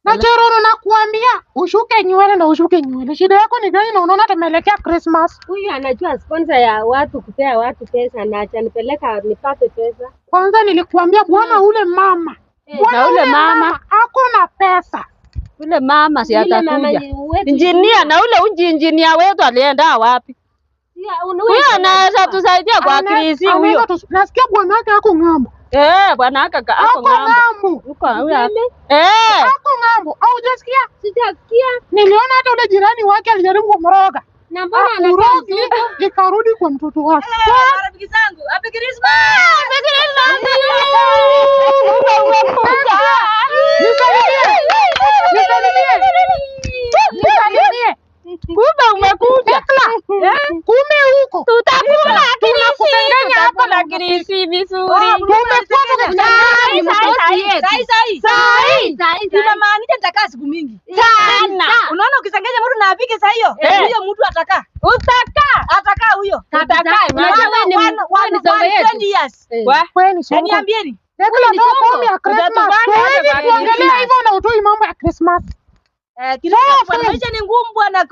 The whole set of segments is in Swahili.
Na Chorono nakuambia ushuke nywele na ushuke nywele. Shida yako ni gani na unaona tumeelekea Christmas? Huyu anajua sponsor ya watu kupea watu pesa na atanipeleka nipate pesa. Kwanza nilikuambia bwana ule mama. Na ule mama ako na pesa. Ule mama si atakuja. Engineer na ule engineer wetu alienda wapi? Huyo anaweza tusaidia kwa krisi huyo. Nasikia bwana wake ako ng'ambo. Bwana wake ako ng'ambo. Huko huyo. Ako ng'ambo. Au hujasikia? Sijasikia. Niliona hata ule jirani wake alijaribu kumroga. Na mbona anarogi ikarudi kwa mtoto wake. Rafiki zangu, happy Christmas. Happy Christmas. Nisalimie. Kumbe umekuja. Kumbe huko. Tutakula kirisi hapo na kirisi vizuri. Inamaanisha nitakaa siku mingi. Sana. Unaona ukisengenya mtu na apike saa hiyo, huyo mtu atakaa. Atakaa huyo. Atakaa. Wewe ni 20 years. Niambieni. Tuongelea hivyo na utoi mambo ya Christmas. Maisha ni ngumu bwana.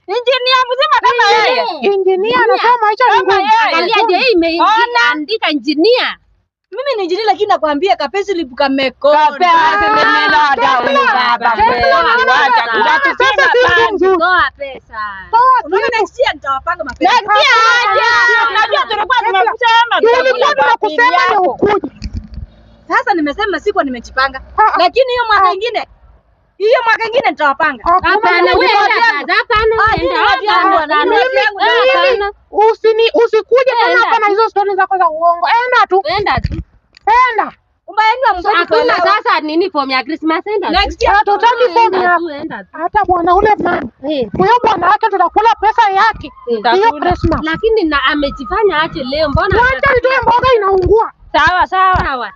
Engineer mzima kama yeye. Engineer anasema maisha ni ngumu. Angalia je imeandika engineer. Mimi ni engineer lakini nakwambia kapesi lipuka meko. Kapesi nimelada huyu baba. Wacha kutusema bana. Toa pesa. Unaona next year nitawapanga mapesa. Unajua tulikuwa tunakusema ndio ukuje. Sasa nimesema sikuwa nimejipanga. Lakini hiyo mwaka ingine nitawapanga. Hapana wewe hapana. Usikuje hapa na hizo stories zako za uongo. Enda tu. Hakuna sasa nini form ya Christmas enda. Next year tutaki form ya. Hata bwana ule mama. Huyo bwana wake tutakula pesa yake. Hiyo Christmas. Lakini na amejifanya aje leo mbona? Wacha nitoe mboga inaungua. Sawa.